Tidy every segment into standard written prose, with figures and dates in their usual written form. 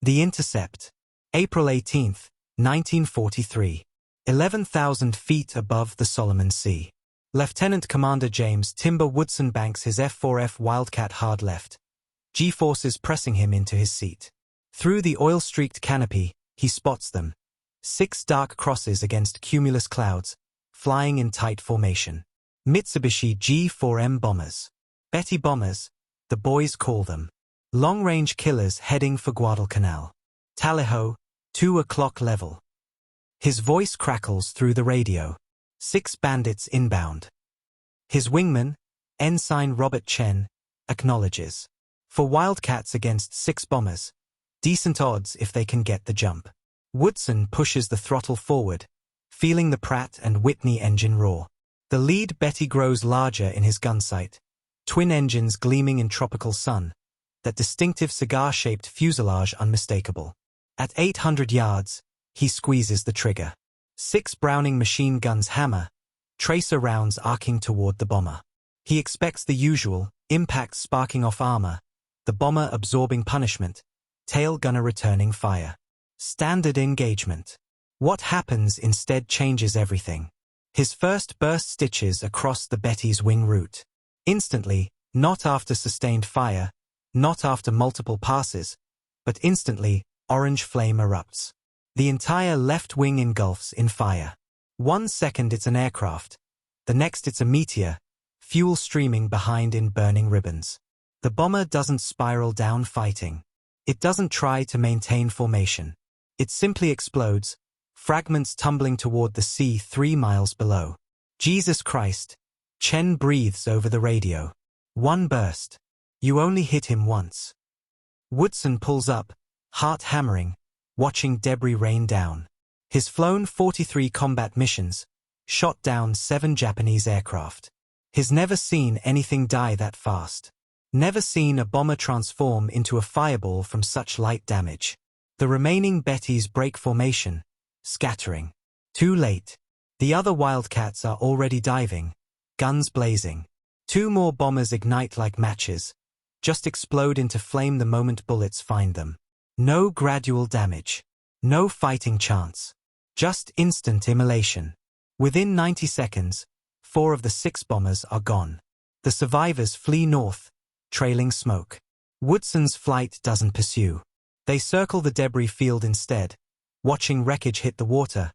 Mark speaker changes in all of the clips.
Speaker 1: The Intercept. April 18, 1943. 11,000 feet above the Solomon Sea. Lieutenant Commander James Timber Woodson banks his F-4F Wildcat hard left, G-forces pressing him into his seat. Through the oil-streaked canopy, he spots them. 6 dark crosses against cumulus clouds, flying in tight formation. Mitsubishi G4M bombers. Betty bombers, the boys call them. Long-range killers heading for Guadalcanal. Tallejo, 2 o'clock level. His voice crackles through the radio. 6 bandits inbound. His wingman, Ensign Robert Chen, acknowledges. For Wildcats against 6 bombers, decent odds if they can get the jump. Woodson pushes the throttle forward, feeling the Pratt & Whitney engine roar. The lead Betty grows larger in his gunsight, twin engines gleaming in tropical sun, that distinctive cigar-shaped fuselage unmistakable. At 800 yards, he squeezes the trigger. 6 Browning machine guns hammer, tracer rounds arcing toward the bomber. He expects the usual, impacts sparking off armor, the bomber absorbing punishment, tail gunner returning fire. Standard engagement. What happens instead changes everything. His first burst stitches across the Betty's wing route. Instantly, not after sustained fire, not after multiple passes, but instantly, orange flame erupts. The entire left wing engulfs in fire. 1 second it's an aircraft, the next it's a meteor, fuel streaming behind in burning ribbons. The bomber doesn't spiral down fighting. It doesn't try to maintain formation. It simply explodes, fragments tumbling toward the sea 3 miles below. Jesus Christ, Chen breathes over the radio. 1 burst. You only hit him once. Woodson pulls up, heart hammering, watching debris rain down. He's flown 43 combat missions, shot down 7 Japanese aircraft. He's never seen anything die that fast. Never seen a bomber transform into a fireball from such light damage. The remaining Bettys break formation, scattering. Too late. The other Wildcats are already diving, guns blazing. 2 more bombers ignite like matches, just explode into flame the moment bullets find them. No gradual damage. No fighting chance. Just instant immolation. Within 90 seconds, 4 of the 6 bombers are gone. The survivors flee north, trailing smoke. Woodson's flight doesn't pursue. They circle the debris field instead, watching wreckage hit the water,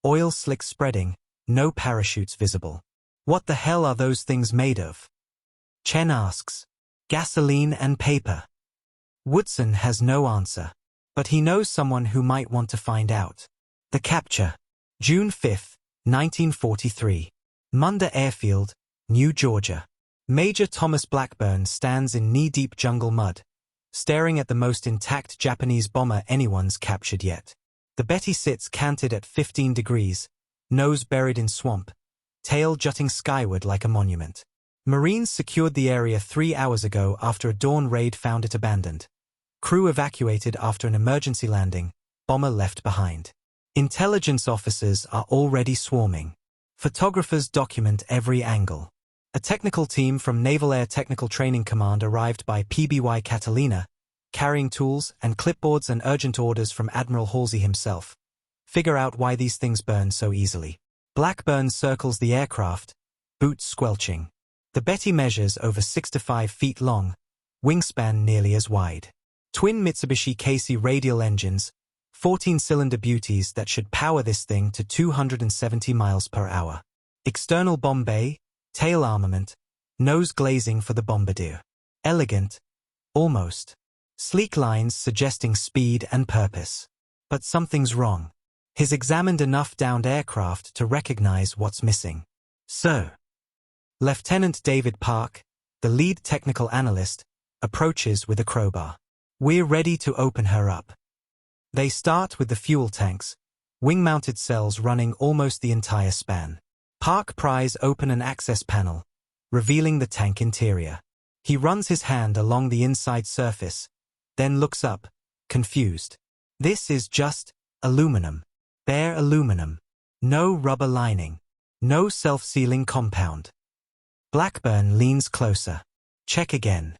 Speaker 1: oil slicks spreading, no parachutes visible. What the hell are those things made of? Chen asks. Gasoline and paper. Woodson has no answer, but he knows someone who might want to find out. The capture. June 5, 1943. Munda Airfield, New Georgia. Major Thomas Blackburn stands in knee-deep jungle mud, staring at the most intact Japanese bomber anyone's captured yet. The Betty sits canted at 15 degrees, nose buried in swamp, tail jutting skyward like a monument. Marines secured the area 3 hours ago after a dawn raid found it abandoned. Crew evacuated after an emergency landing, bomber left behind. Intelligence officers are already swarming. Photographers document every angle. A technical team from Naval Air Technical Training Command arrived by PBY Catalina, carrying tools and clipboards and urgent orders from Admiral Halsey himself. Figure out why these things burn so easily. Blackburn circles the aircraft, boots squelching. The Betty measures over 6 to 5 feet long, wingspan nearly as wide. Twin Mitsubishi Casey radial engines, 14-cylinder beauties that should power this thing to 270 miles per hour. External bomb bay, tail armament, nose glazing for the bombardier. Elegant, almost. Sleek lines suggesting speed and purpose. But something's wrong. He's examined enough downed aircraft to recognize what's missing. So, Lieutenant David Park, the lead technical analyst, approaches with a crowbar. We're ready to open her up. They start with the fuel tanks, wing-mounted cells running almost the entire span. Park pries open an access panel, revealing the tank interior. He runs his hand along the inside surface, then looks up, confused. This is just aluminum. Bare aluminum. No rubber lining. No self-sealing compound. Blackburn leans closer. Check again.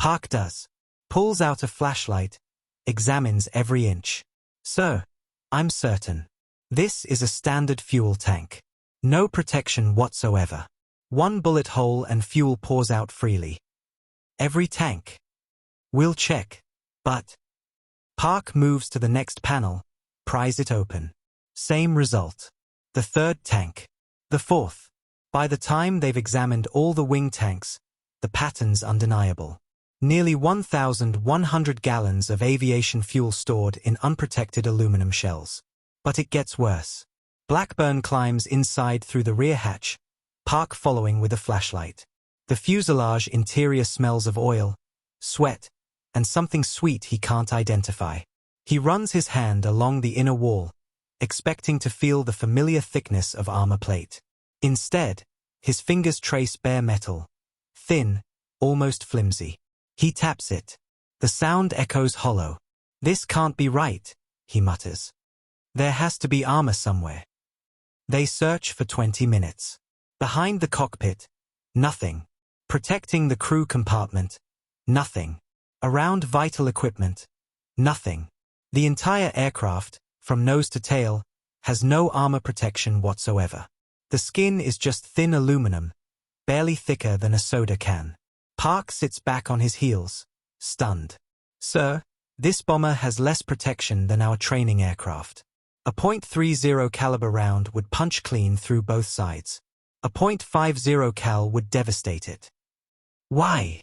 Speaker 1: Park does. Pulls out a flashlight, examines every inch. "Sir, I'm certain. This is a standard fuel tank. No protection whatsoever. One bullet hole and fuel pours out freely. Every tank." "We'll check. But..." Park moves to the next panel, pries it open. Same result. The third tank. The fourth. By the time they've examined all the wing tanks, the pattern's undeniable. Nearly 1,100 gallons of aviation fuel stored in unprotected aluminum shells. But it gets worse. Blackburn climbs inside through the rear hatch, Park following with a flashlight. The fuselage interior smells of oil, sweat, and something sweet he can't identify. He runs his hand along the inner wall, expecting to feel the familiar thickness of armor plate. Instead, his fingers trace bare metal, thin, almost flimsy. He taps it. The sound echoes hollow. "This can't be right," he mutters. "There has to be armor somewhere." They search for 20 minutes. Behind the cockpit, nothing. Protecting the crew compartment, nothing. Around vital equipment, nothing. The entire aircraft, from nose to tail, has no armor protection whatsoever. The skin is just thin aluminum, barely thicker than a soda can. Park sits back on his heels, stunned. "Sir, this bomber has less protection than our training aircraft. A .30 caliber round would punch clean through both sides. A .50 cal would devastate it." "Why?"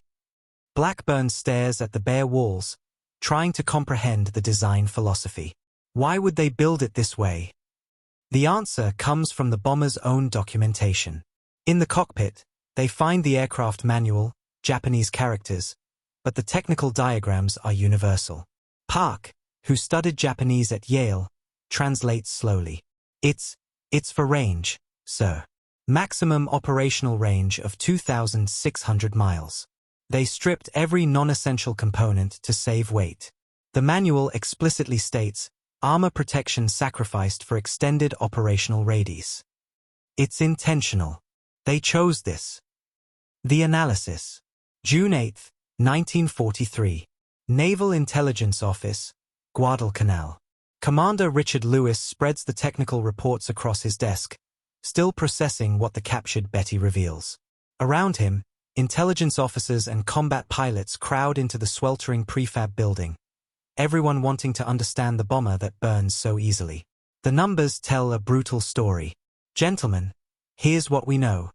Speaker 1: Blackburn stares at the bare walls, trying to comprehend the design philosophy. Why would they build it this way? The answer comes from the bomber's own documentation. In the cockpit, they find the aircraft manual, Japanese characters, but the technical diagrams are universal. Park, who studied Japanese at Yale, translates slowly. It's for range, sir. Maximum operational range of 2,600 miles. They stripped every non-essential component to save weight. The manual explicitly states, armor protection sacrificed for extended operational radius. It's intentional. They chose this. The analysis. June 8, 1943. Naval Intelligence Office, Guadalcanal. Commander Richard Lewis spreads the technical reports across his desk, still processing what the captured Betty reveals. Around him, intelligence officers and combat pilots crowd into the sweltering prefab building, everyone wanting to understand the bomber that burns so easily. The numbers tell a brutal story. "Gentlemen, here's what we know."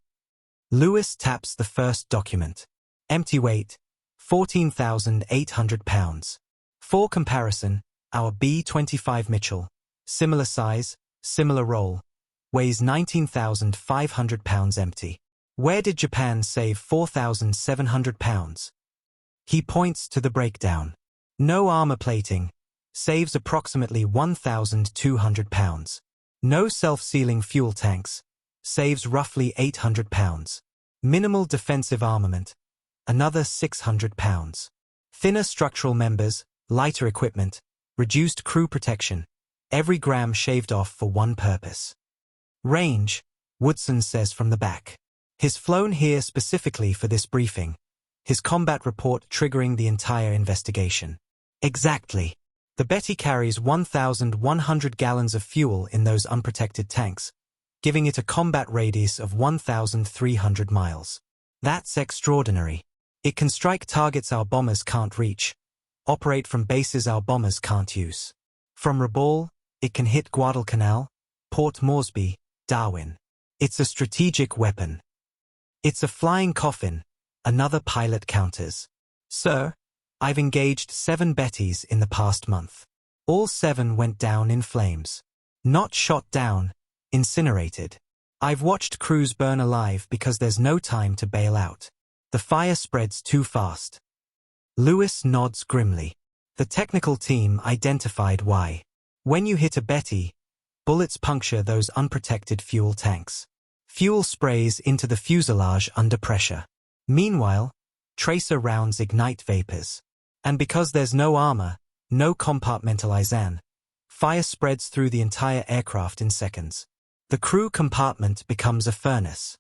Speaker 1: Lewis taps the first document. Empty weight, 14,800 pounds. For comparison, our B-25 Mitchell, similar size, similar role, weighs 19,500 pounds empty. Where did Japan save 4,700 pounds? He points to the breakdown. No armor plating, saves approximately 1,200 pounds. No self-sealing fuel tanks, saves roughly 800 pounds. Minimal defensive armament, another 600 pounds. Thinner structural members, lighter equipment, reduced crew protection, every gram shaved off for one purpose. Range, Woodson says from the back. He's flown here specifically for this briefing, his combat report triggering the entire investigation. Exactly. The Betty carries 1,100 gallons of fuel in those unprotected tanks, giving it a combat radius of 1,300 miles. That's extraordinary. It can strike targets our bombers can't reach, operate from bases our bombers can't use. From Rabaul, it can hit Guadalcanal, Port Moresby, Darwin. It's a strategic weapon. It's a flying coffin, another pilot counters. "Sir, I've engaged 7 Bettys in the past month. All 7 went down in flames. Not shot down, incinerated. I've watched crews burn alive because there's no time to bail out. The fire spreads too fast." Lewis nods grimly. The technical team identified why. When you hit a Betty, bullets puncture those unprotected fuel tanks. Fuel sprays into the fuselage under pressure. Meanwhile, tracer rounds ignite vapors. And because there's no armor, no compartmentalization, fire spreads through the entire aircraft in seconds. The crew compartment becomes a furnace.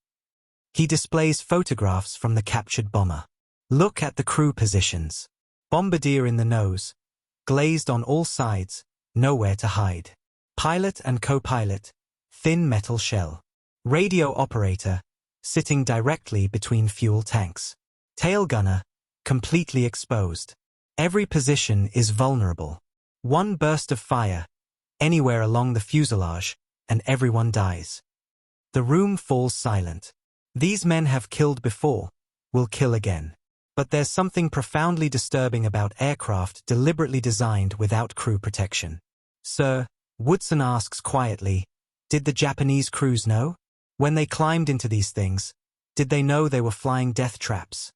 Speaker 1: He displays photographs from the captured bomber. Look at the crew positions. Bombardier in the nose, glazed on all sides, nowhere to hide. Pilot and co-pilot, thin metal shell. Radio operator, sitting directly between fuel tanks. Tail gunner, completely exposed. Every position is vulnerable. One burst of fire, anywhere along the fuselage, and everyone dies. The room falls silent. These men have killed before, will kill again. But there's something profoundly disturbing about aircraft deliberately designed without crew protection. Sir, Woodson asks quietly, did the Japanese crews know? When they climbed into these things, did they know they were flying death traps?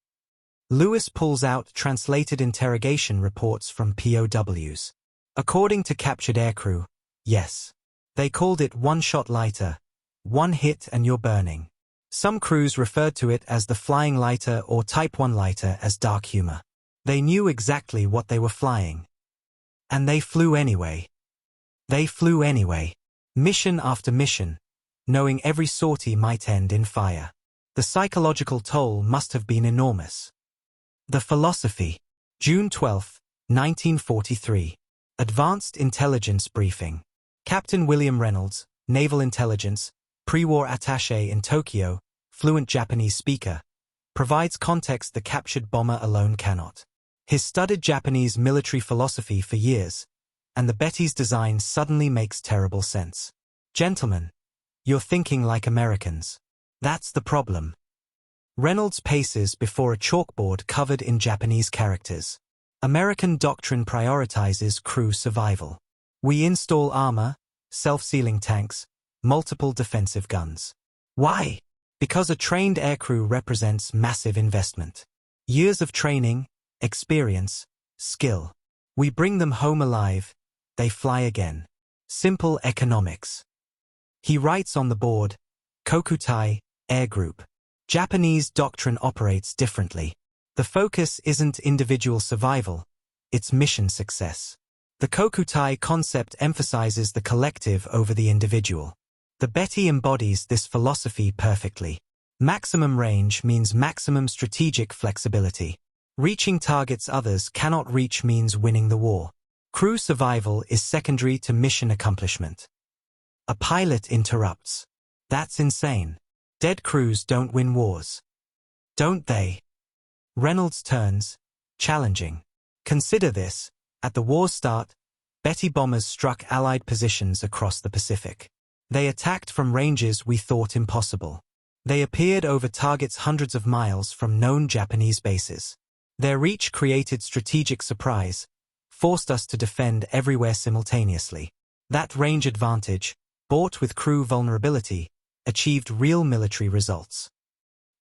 Speaker 1: Lewis pulls out translated interrogation reports from POWs. According to captured aircrew, yes. They called it one-shot lighter, one hit and you're burning. Some crews referred to it as the flying lighter or Type 1 lighter as dark humor. They knew exactly what they were flying. And they flew anyway. They flew anyway. Mission after mission, knowing every sortie might end in fire. The psychological toll must have been enormous. The philosophy. June 12, 1943. Advanced Intelligence Briefing. Captain William Reynolds, Naval Intelligence, pre-war attaché in Tokyo, fluent Japanese speaker, provides context the captured bomber alone cannot. His studied Japanese military philosophy for years, and the Betty's design suddenly makes terrible sense. Gentlemen, you're thinking like Americans. That's the problem. Reynolds paces before a chalkboard covered in Japanese characters. American doctrine prioritizes crew survival. We install armor, self-sealing tanks, multiple defensive guns. Why? Because a trained aircrew represents massive investment. Years of training, experience, skill. We bring them home alive, they fly again. Simple economics. He writes on the board, Kokutai, Air Group. Japanese doctrine operates differently. The focus isn't individual survival, it's mission success. The Kokutai concept emphasizes the collective over the individual. The Betty embodies this philosophy perfectly. Maximum range means maximum strategic flexibility. Reaching targets others cannot reach means winning the war. Crew survival is secondary to mission accomplishment. A pilot interrupts. That's insane. Dead crews don't win wars. Don't they? Reynolds turns, challenging. Consider this. At the war's start, Betty bombers struck Allied positions across the Pacific. They attacked from ranges we thought impossible. They appeared over targets hundreds of miles from known Japanese bases. Their reach created strategic surprise, forced us to defend everywhere simultaneously. That range advantage, bought with crew vulnerability, achieved real military results.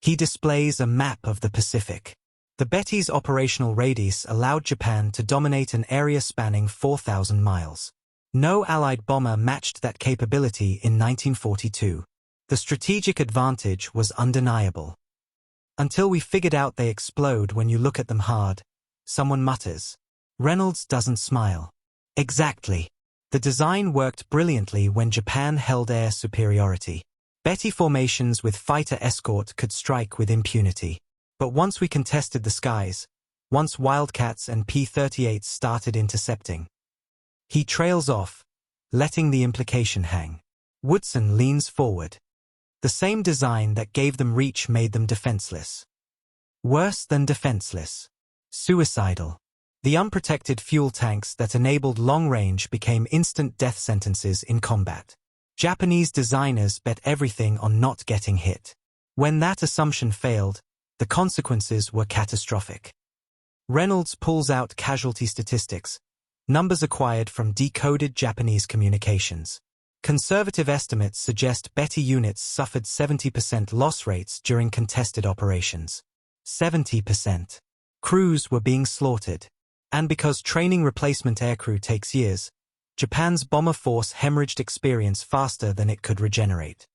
Speaker 1: He displays a map of the Pacific. The Betty's operational radius allowed Japan to dominate an area spanning 4,000 miles. No Allied bomber matched that capability in 1942. The strategic advantage was undeniable. Until we figured out they explode when you look at them hard, someone mutters. Reynolds doesn't smile. Exactly. The design worked brilliantly when Japan held air superiority. Betty formations with fighter escort could strike with impunity. But once we contested the skies, once Wildcats and P-38s started intercepting, he trails off, letting the implication hang. Woodson leans forward. The same design that gave them reach made them defenseless. Worse than defenseless. Suicidal. The unprotected fuel tanks that enabled long range became instant death sentences in combat. Japanese designers bet everything on not getting hit. When that assumption failed, the consequences were catastrophic. Reynolds pulls out casualty statistics, numbers acquired from decoded Japanese communications. Conservative estimates suggest Betty units suffered 70% loss rates during contested operations. 70%. Crews were being slaughtered. And because training replacement aircrew takes years, Japan's bomber force hemorrhaged experience faster than it could regenerate.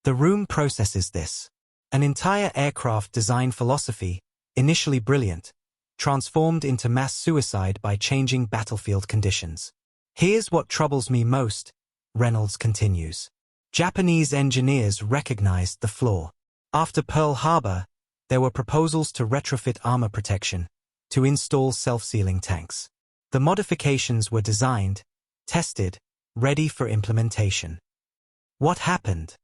Speaker 1: The room processes this. An entire aircraft design philosophy, initially brilliant, transformed into mass suicide by changing battlefield conditions. Here's what troubles me most, Reynolds continues. Japanese engineers recognized the flaw. After Pearl Harbor, there were proposals to retrofit armor protection, to install self-sealing tanks. The modifications were designed, tested, ready for implementation. What happened?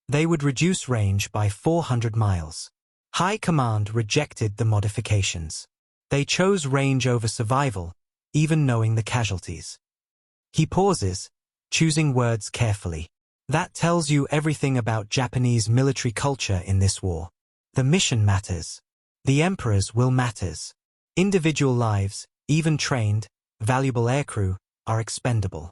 Speaker 1: They would reduce range by 400 miles. High Command rejected the modifications. They chose range over survival, even knowing the casualties. He pauses, choosing words carefully. That tells you everything about Japanese military culture in this war. The mission matters. The Emperor's will matters. Individual lives, even trained, valuable aircrew, are expendable.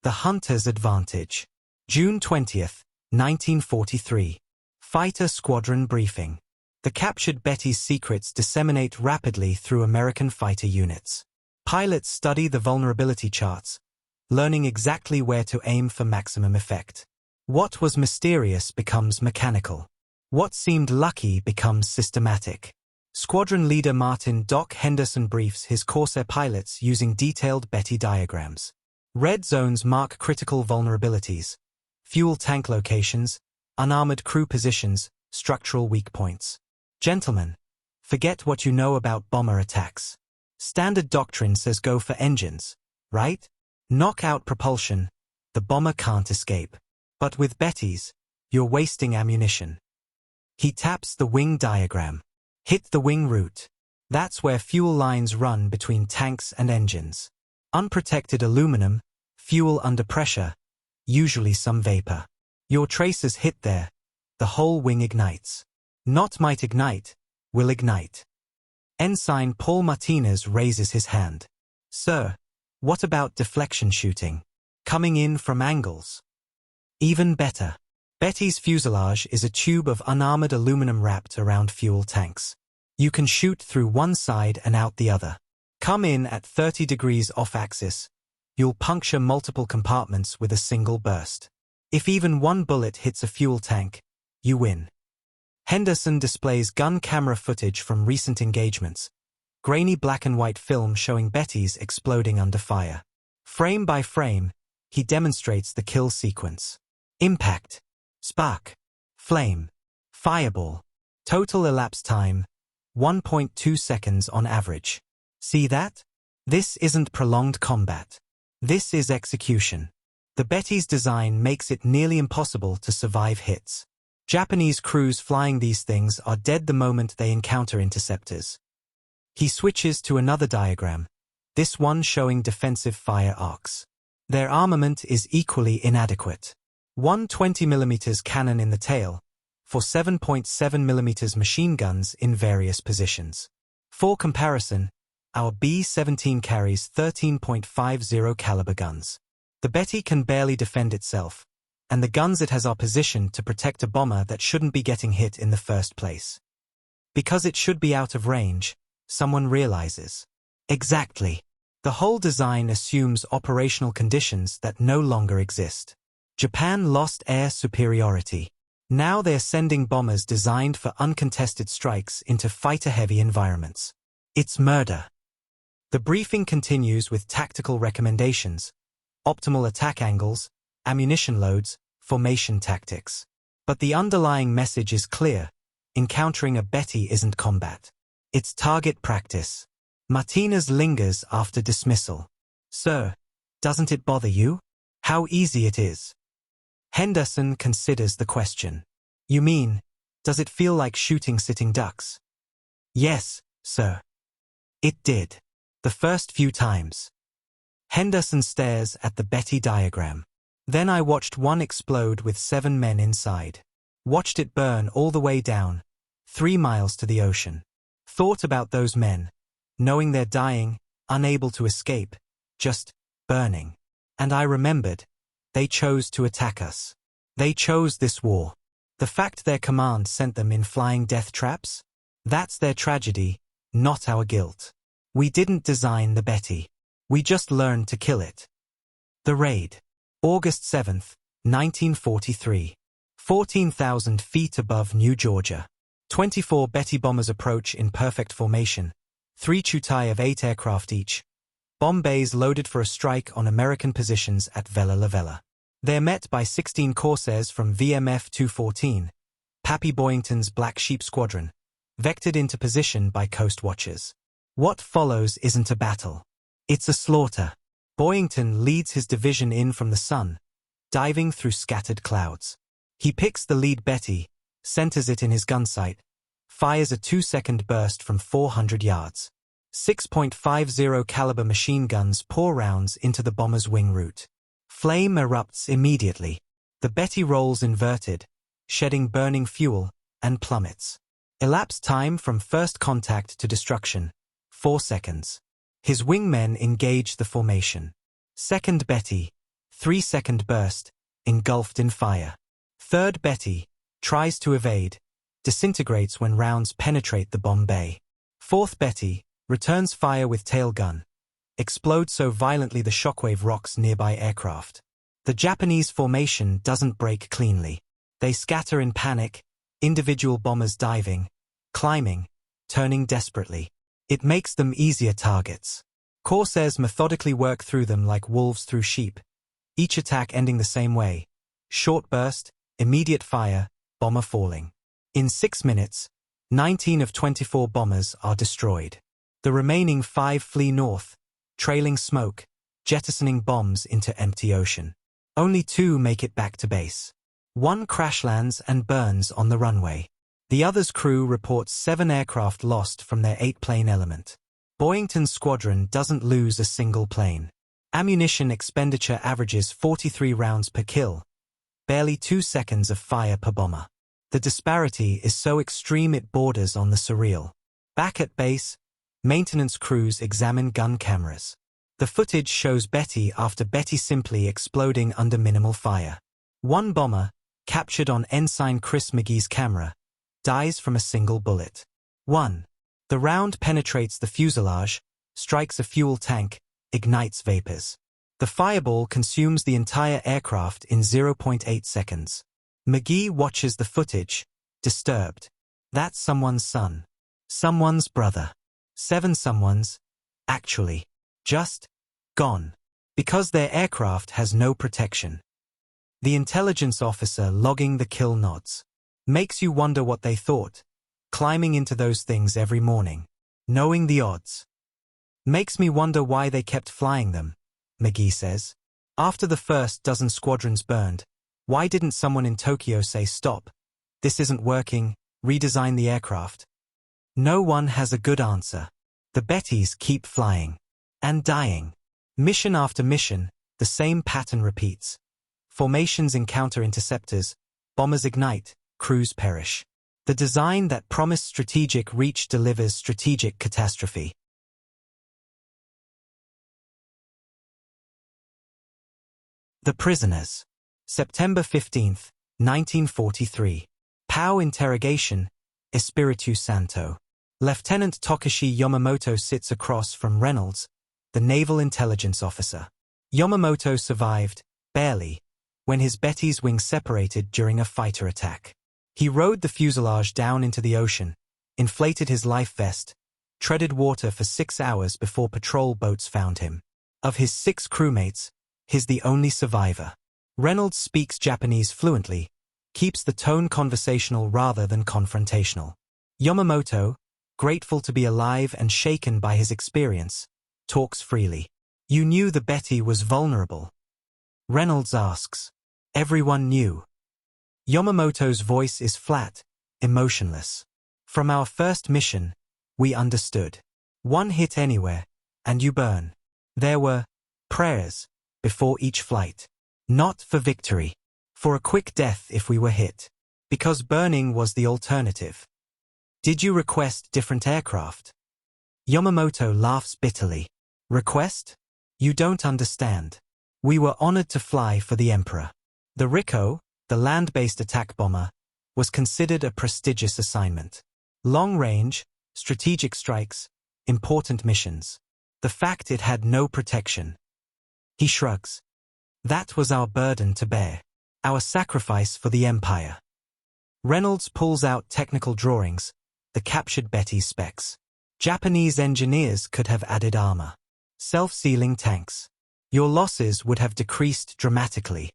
Speaker 1: The Hunter's Advantage. June 20th, 1943. Fighter Squadron Briefing. The captured Betty's secrets disseminate rapidly through American fighter units. Pilots study the vulnerability charts, learning exactly where to aim for maximum effect. What was mysterious becomes mechanical. What seemed lucky becomes systematic. Squadron leader Martin "Doc" Henderson briefs his Corsair pilots using detailed Betty diagrams. Red zones mark critical vulnerabilities: fuel tank locations, unarmored crew positions, structural weak points. Gentlemen, forget what you know about bomber attacks. Standard doctrine says go for engines, right? Knock out propulsion, the bomber can't escape. But with Betty's, you're wasting ammunition. He taps the wing diagram. Hit the wing route. That's where fuel lines run between tanks and engines. Unprotected aluminum, fuel under pressure, usually some vapor. Your tracers hit there, the whole wing ignites. Not might ignite, will ignite. Ensign Paul Martinez raises his hand. Sir, what about deflection shooting? Coming in from angles? Even better. Betty's fuselage is a tube of unarmored aluminum wrapped around fuel tanks. You can shoot through one side and out the other. Come in at 30 degrees off-axis. You'll puncture multiple compartments with a single burst. If even one bullet hits a fuel tank, you win. Henderson displays gun camera footage from recent engagements. Grainy black and white film showing Betty's exploding under fire. Frame by frame, he demonstrates the kill sequence. Impact. Spark. Flame. Fireball. Total elapsed time, 1.2 seconds on average. See that? This isn't prolonged combat. This is execution. The Betty's design makes it nearly impossible to survive hits. Japanese crews flying these things are dead the moment they encounter interceptors. He switches to another diagram, this one showing defensive fire arcs. Their armament is equally inadequate. One 20mm cannon in the tail, for 7.7mm machine guns in various positions. For comparison, our B-17 carries 13.50 caliber guns. The Betty can barely defend itself, and the guns it has are positioned to protect a bomber that shouldn't be getting hit in the first place. Because it should be out of range, someone realizes. Exactly. The whole design assumes operational conditions that no longer exist. Japan lost air superiority. Now they're sending bombers designed for uncontested strikes into fighter-heavy environments. It's murder. The briefing continues with tactical recommendations, optimal attack angles, ammunition loads, formation tactics. But the underlying message is clear: encountering a Betty isn't combat. It's target practice. Martinez lingers after dismissal. Sir, doesn't it bother you? How easy it is. Henderson considers the question. You mean, does it feel like shooting sitting ducks? Yes, sir. It did. The first few times. Henderson stares at the Betty diagram. Then I watched one explode with 7 men inside. Watched it burn all the way down, 3 miles to the ocean. Thought about those men, knowing they're dying, unable to escape, just burning. And I remembered, they chose to attack us. They chose this war. The fact their command sent them in flying death traps? That's their tragedy, not our guilt. We didn't design the Betty. We just learned to kill it. The Raid. August 7th, 1943. 14,000 feet above New Georgia. 24 Betty bombers approach in perfect formation. 3 Chutai of 8 aircraft each. Bomb bays loaded for a strike on American positions at Vella La Vella. They're met by 16 Corsairs from VMF 214, Pappy Boyington's Black Sheep Squadron, vectored into position by coast watchers. What follows isn't a battle. It's a slaughter. Boyington leads his division in from the sun, diving through scattered clouds. He picks the lead Betty, centers it in his gun sight, fires a 2-second burst from 400 yards. 6.50 caliber machine guns pour rounds into the bomber's wing root. Flame erupts immediately. The Betty rolls inverted, shedding burning fuel, and plummets. Elapsed time from first contact to destruction, 4 seconds. His wingmen engage the formation. Second Betty, 3-second burst, engulfed in fire. Third Betty, tries to evade, disintegrates when rounds penetrate the bomb bay. Fourth Betty, returns fire with tail gun, explodes so violently the shockwave rocks nearby aircraft. The Japanese formation doesn't break cleanly. They scatter in panic, individual bombers diving, climbing, turning desperately. It makes them easier targets. Corsairs methodically work through them like wolves through sheep, each attack ending the same way. Short burst, immediate fire, bomber falling. In 6 minutes, 19 of 24 bombers are destroyed. The remaining 5 flee north, trailing smoke, jettisoning bombs into empty ocean. Only 2 make it back to base. 1 crash lands and burns on the runway. The other's crew reports 7 aircraft lost from their 8-plane element. Boyington's squadron doesn't lose a single plane. Ammunition expenditure averages 43 rounds per kill, barely 2 seconds of fire per bomber. The disparity is so extreme it borders on the surreal. Back at base, maintenance crews examine gun cameras. The footage shows Betty after Betty simply exploding under minimal fire. 1 bomber, captured on Ensign Chris McGee's camera, dies from a single bullet. 1. The round penetrates the fuselage, strikes a fuel tank, ignites vapors. The fireball consumes the entire aircraft in 0.8 seconds. McGee watches the footage, disturbed. That's someone's son. Someone's brother. 7 someones, actually. Just gone. Because their aircraft has no protection. The intelligence officer logging the kill nods. Makes you wonder what they thought, climbing into those things every morning, knowing the odds. Makes me wonder why they kept flying them, McGee says. After the first dozen squadrons burned, why didn't someone in Tokyo say stop, this isn't working, redesign the aircraft? No one has a good answer. The Bettys keep flying. And dying. Mission after mission, the same pattern repeats. Formations encounter interceptors, bombers ignite, crews perish. The design that promised strategic reach delivers strategic catastrophe. The Prisoners. September 15, 1943. POW interrogation, Espiritu Santo. Lieutenant Tokushi Yamamoto sits across from Reynolds, the naval intelligence officer. Yamamoto survived, barely, when his Betty's wing separated during a fighter attack. He rode the fuselage down into the ocean, inflated his life vest, treaded water for 6 hours before patrol boats found him. Of his 6 crewmates, he's the only survivor. Reynolds speaks Japanese fluently, keeps the tone conversational rather than confrontational. Yamamoto, grateful to be alive and shaken by his experience, talks freely. You knew the Betty was vulnerable? Reynolds asks. Everyone knew. Yamamoto's voice is flat, emotionless. From our first mission, we understood. 1 hit anywhere, and you burn. There were prayers before each flight. Not for victory. For a quick death if we were hit. Because burning was the alternative. Did you request different aircraft? Yamamoto laughs bitterly. Request? You don't understand. We were honored to fly for the Emperor. The Ricco, the land-based attack bomber, was considered a prestigious assignment. Long-range, strategic strikes, important missions. The fact it had no protection. He shrugs. That was our burden to bear. Our sacrifice for the Empire. Reynolds pulls out technical drawings, the captured Betty's specs. Japanese engineers could have added armor. Self-sealing tanks. Your losses would have decreased dramatically.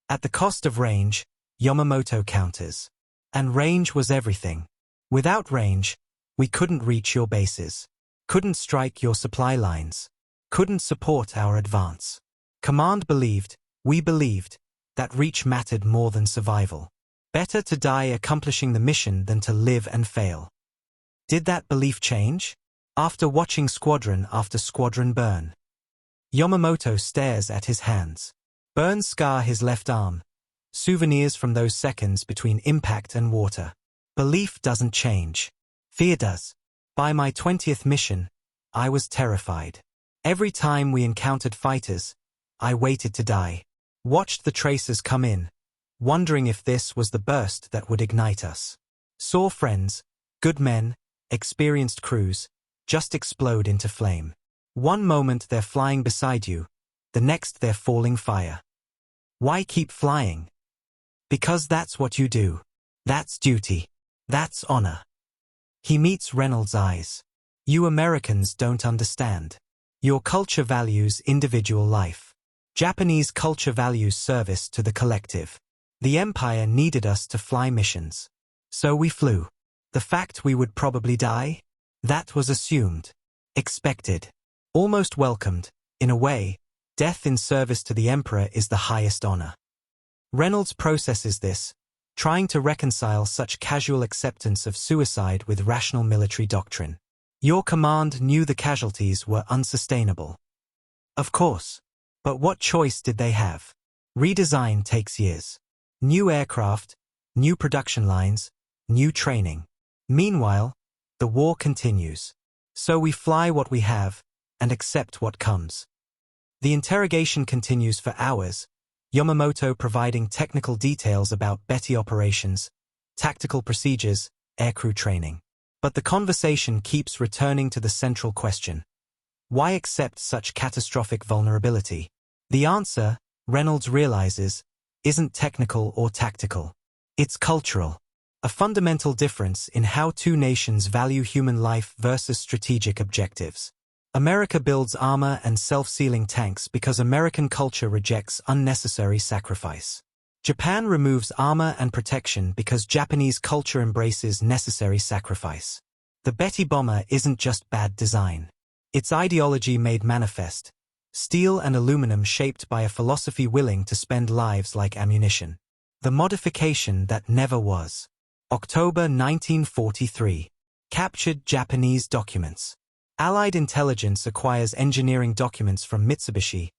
Speaker 1: At the cost of range, Yamamoto counters. And range was everything. Without range, we couldn't reach your bases. Couldn't strike your supply lines. couldn't support our advance. Command believed, we believed, that reach mattered more than survival. Better to die accomplishing the mission than to live and fail. Did that belief change? After watching squadron after squadron burn, Yamamoto stares at his hands. Burns scar his left arm. Souvenirs from those seconds between impact and water. Belief doesn't change. Fear does. By my 20th mission, I was terrified. Every time we encountered fighters, I waited to die. Watched the tracers come in, wondering if this was the burst that would ignite us. Saw friends, good men, experienced crews, just explode into flame. One moment they're flying beside you, the next they're falling fire. Why keep flying? Because that's what you do. That's duty. That's honor. He meets Reynolds' eyes. You Americans don't understand. Your culture values individual life. Japanese culture values service to the collective. The Empire needed us to fly missions. So we flew. The fact we would probably die? That was assumed. Expected. Almost welcomed. In a way, death in service to the Emperor is the highest honor. Reynolds processes this, trying to reconcile such casual acceptance of suicide with rational military doctrine. Your command knew the casualties were unsustainable. Of course. But what choice did they have? Redesign takes years. New aircraft, new production lines, new training. Meanwhile, the war continues. So we fly what we have, and accept what comes. The interrogation continues for hours, Yamamoto providing technical details about Betty operations, tactical procedures, aircrew training. But the conversation keeps returning to the central question. Why accept such catastrophic vulnerability? The answer, Reynolds realizes, isn't technical or tactical. It's cultural. A fundamental difference in how two nations value human life versus strategic objectives. America builds armor and self-sealing tanks because American culture rejects unnecessary sacrifice. Japan removes armor and protection because Japanese culture embraces necessary sacrifice. The Betty bomber isn't just bad design. It's ideology made manifest. Steel and aluminum shaped by a philosophy willing to spend lives like ammunition. The modification that never was. October 1943. Captured Japanese documents. Allied intelligence acquires engineering documents from Mitsubishi,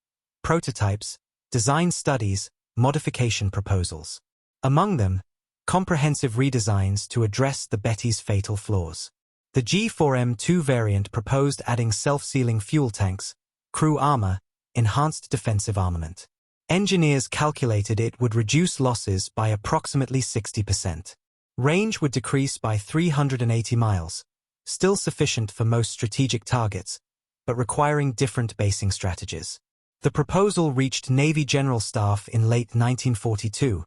Speaker 1: prototypes, design studies, modification proposals. Among them, comprehensive redesigns to address the Betty's fatal flaws. The G4M2 variant proposed adding self-sealing fuel tanks, crew armor, enhanced defensive armament. Engineers calculated it would reduce losses by approximately 60%. Range would decrease by 380 miles, still sufficient for most strategic targets, but requiring different basing strategies. The proposal reached Navy General Staff in late 1942,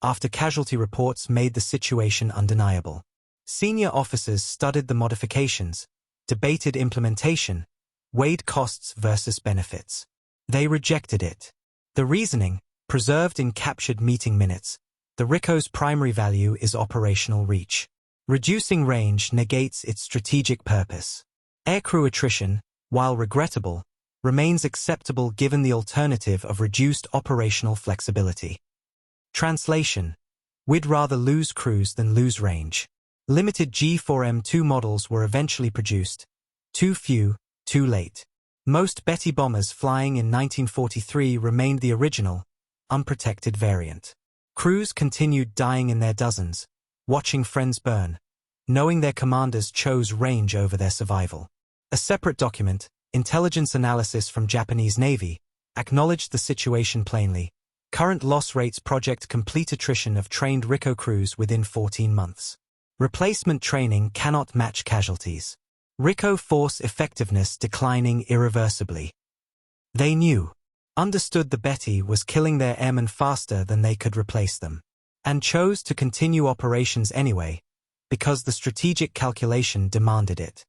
Speaker 1: after casualty reports made the situation undeniable. Senior officers studied the modifications, debated implementation, weighed costs versus benefits. They rejected it. The reasoning, preserved in captured meeting minutes, the RICO's primary value is operational reach. Reducing range negates its strategic purpose. Aircrew attrition, while regrettable, remains acceptable given the alternative of reduced operational flexibility. Translation: we'd rather lose crews than lose range. Limited G4M2 models were eventually produced. Too few, too late. Most Betty bombers flying in 1943 remained the original, unprotected variant. Crews continued dying in their dozens, watching friends burn, knowing their commanders chose range over their survival. A separate document, Intelligence Analysis from Japanese Navy, acknowledged the situation plainly. Current loss rates project complete attrition of trained RICO crews within 14 months. Replacement training cannot match casualties. RICO force effectiveness declining irreversibly. They knew, understood the Betty was killing their airmen faster than they could replace them, and chose to continue operations anyway, because the strategic calculation demanded it.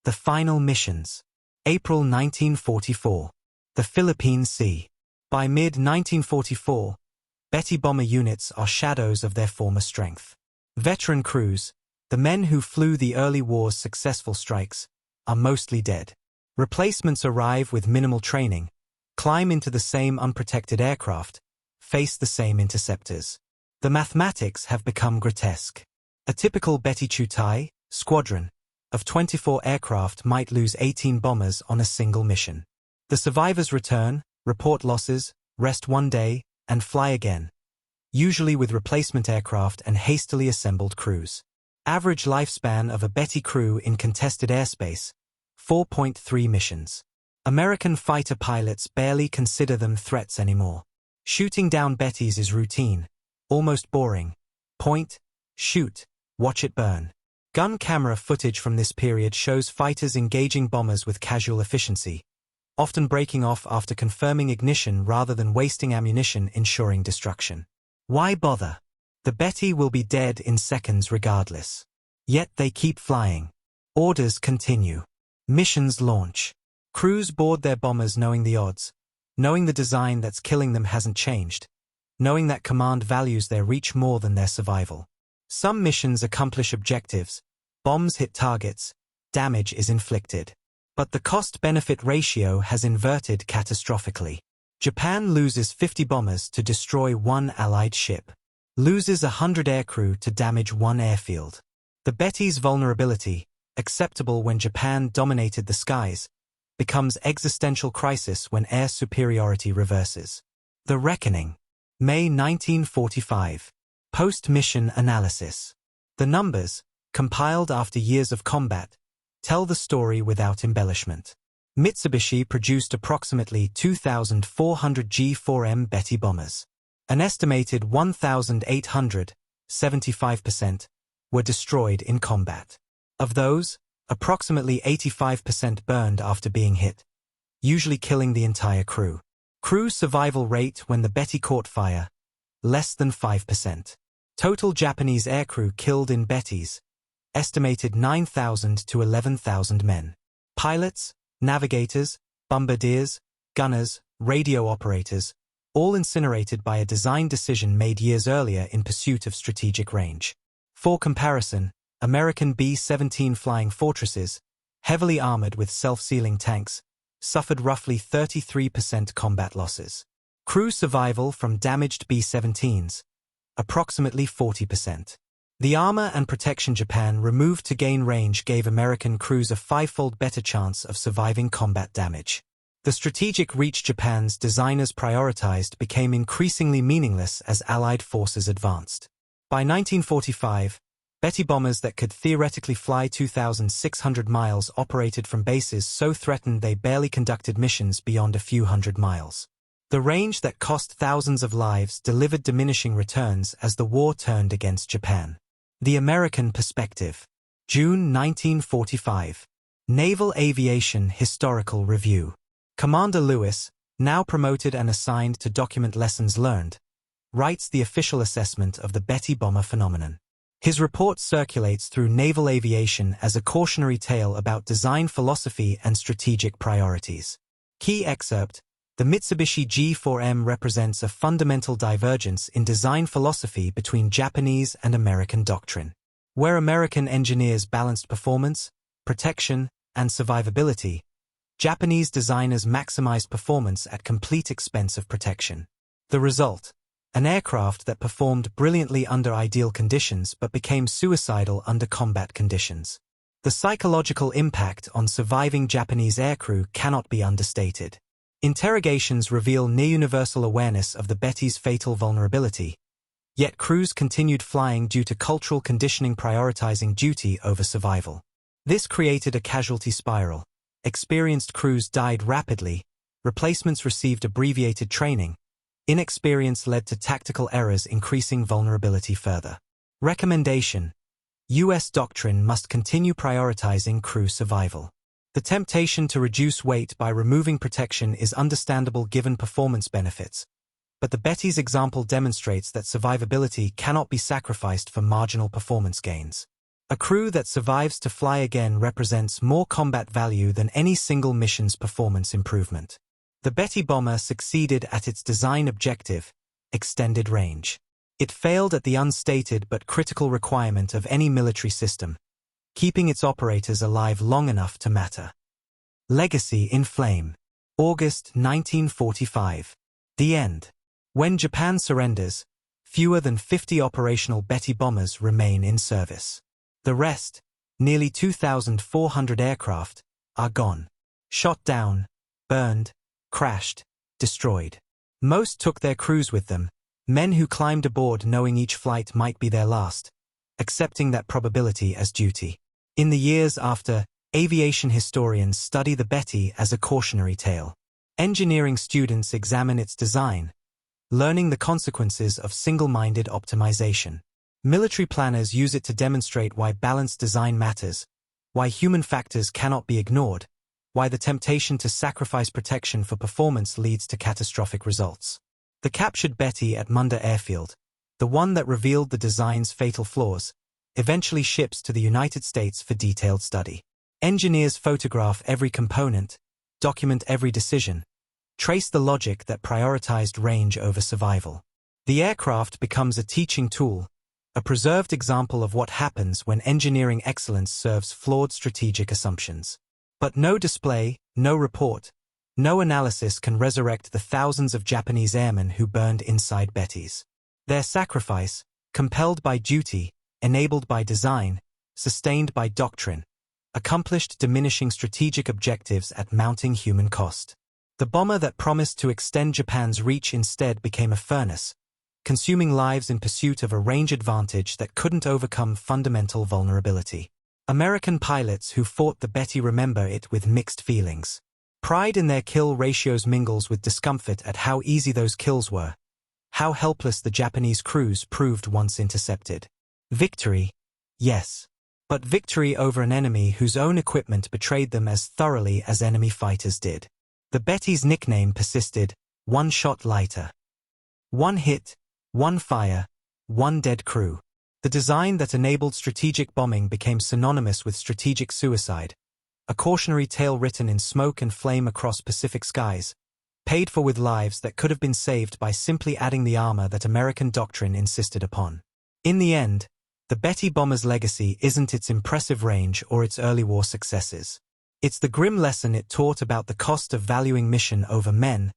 Speaker 1: The final missions. April 1944. The Philippine Sea. By mid-1944, Betty bomber units are shadows of their former strength. Veteran crews, the men who flew the early war's successful strikes, are mostly dead. Replacements arrive with minimal training, climb into the same unprotected aircraft, face the same interceptors. The mathematics have become grotesque. A typical Betty Chutai squadron of 24 aircraft might lose 18 bombers on a single mission. The survivors return, report losses, rest one day, and fly again, usually with replacement aircraft and hastily assembled crews. Average lifespan of a Betty crew in contested airspace, 4.3 missions. American fighter pilots barely consider them threats anymore. Shooting down Bettys is routine, almost boring. Point, shoot, watch it burn. Gun camera footage from this period shows fighters engaging bombers with casual efficiency, often breaking off after confirming ignition rather than wasting ammunition ensuring destruction. Why bother? The Betty will be dead in seconds regardless. Yet they keep flying. Orders continue. Missions launch. Crews board their bombers knowing the odds, knowing the design that's killing them hasn't changed, knowing that command values their reach more than their survival. Some missions accomplish objectives, bombs hit targets, damage is inflicted. But the cost-benefit ratio has inverted catastrophically. Japan loses 50 bombers to destroy one Allied ship. Loses 100 aircrew to damage one airfield. The Betty's vulnerability, acceptable when Japan dominated the skies, becomes existential crisis when air superiority reverses. The Reckoning. May 1945. Post-mission analysis. The numbers, compiled after years of combat, tell the story without embellishment. Mitsubishi produced approximately 2,400 G4M Betty bombers. An estimated 1,800, 75%, were destroyed in combat. Of those, approximately 85% burned after being hit, usually killing the entire crew. Crew survival rate when the Betty caught fire, less than 5%. Total Japanese aircrew killed in Bettys, estimated 9,000 to 11,000 men. Pilots, navigators, bombardiers, gunners, radio operators, all incinerated by a design decision made years earlier in pursuit of strategic range. For comparison, American B-17 flying fortresses, heavily armored with self-sealing tanks, suffered roughly 33% combat losses. Crew survival from damaged B-17s, approximately 40%. The armor and protection Japan removed to gain range gave American crews a fivefold better chance of surviving combat damage. The strategic reach Japan's designers prioritized became increasingly meaningless as Allied forces advanced. By 1945, Betty bombers that could theoretically fly 2,600 miles operated from bases so threatened they barely conducted missions beyond a few hundred miles. The range that cost thousands of lives delivered diminishing returns as the war turned against Japan. The American Perspective. June 1945. Naval Aviation Historical Review. Commander Lewis, now promoted and assigned to document lessons learned, writes the official assessment of the Betty bomber phenomenon. His report circulates through naval aviation as a cautionary tale about design philosophy and strategic priorities. Key excerpt: the Mitsubishi G4M represents a fundamental divergence in design philosophy between Japanese and American doctrine. Where American engineers balanced performance, protection, and survivability, Japanese designers maximized performance at complete expense of protection. The result: an aircraft that performed brilliantly under ideal conditions but became suicidal under combat conditions. The psychological impact on surviving Japanese aircrew cannot be understated. Interrogations reveal near-universal awareness of the Betty's fatal vulnerability, yet crews continued flying due to cultural conditioning prioritizing duty over survival. This created a casualty spiral. Experienced crews died rapidly, replacements received abbreviated training, inexperience led to tactical errors increasing vulnerability further. Recommendation: U.S. doctrine must continue prioritizing crew survival. The temptation to reduce weight by removing protection is understandable given performance benefits, but the Betty's example demonstrates that survivability cannot be sacrificed for marginal performance gains. A crew that survives to fly again represents more combat value than any single mission's performance improvement. The Betty bomber succeeded at its design objective, extended range. It failed at the unstated but critical requirement of any military system, keeping its operators alive long enough to matter. Legacy in Flame. August 1945. The end. When Japan surrenders, fewer than 50 operational Betty bombers remain in service. The rest, nearly 2,400 aircraft, are gone. Shot down, burned, crashed, destroyed. Most took their crews with them, men who climbed aboard knowing each flight might be their last, accepting that probability as duty. In the years after, aviation historians study the Betty as a cautionary tale. Engineering students examine its design, learning the consequences of single-minded optimization. Military planners use it to demonstrate why balanced design matters, why human factors cannot be ignored, why the temptation to sacrifice protection for performance leads to catastrophic results. The captured Betty at Munda Airfield, the one that revealed the design's fatal flaws, eventually ships to the United States for detailed study. Engineers photograph every component, document every decision, trace the logic that prioritized range over survival. The aircraft becomes a teaching tool, a preserved example of what happens when engineering excellence serves flawed strategic assumptions. But no display, no report, no analysis can resurrect the thousands of Japanese airmen who burned inside Bettys. Their sacrifice, compelled by duty, enabled by design, sustained by doctrine, accomplished diminishing strategic objectives at mounting human cost. The bomber that promised to extend Japan's reach instead became a furnace, consuming lives in pursuit of a range advantage that couldn't overcome fundamental vulnerability. American pilots who fought the Betty remember it with mixed feelings. Pride in their kill ratios mingles with discomfort at how easy those kills were, how helpless the Japanese crews proved once intercepted. Victory, yes. But victory over an enemy whose own equipment betrayed them as thoroughly as enemy fighters did. The Betty's nickname persisted, one shot lighter. One hit, one fire, one dead crew. The design that enabled strategic bombing became synonymous with strategic suicide, a cautionary tale written in smoke and flame across Pacific skies, paid for with lives that could have been saved by simply adding the armor that American doctrine insisted upon. In the end, the Betty bomber's legacy isn't its impressive range or its early war successes. It's the grim lesson it taught about the cost of valuing mission over men,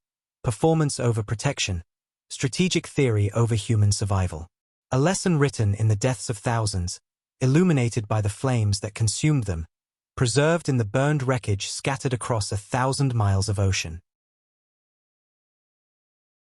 Speaker 1: performance over protection, strategic theory over human survival. A lesson written in the deaths of thousands, illuminated by the flames that consumed them, preserved in the burned wreckage scattered across 1,000 miles of ocean.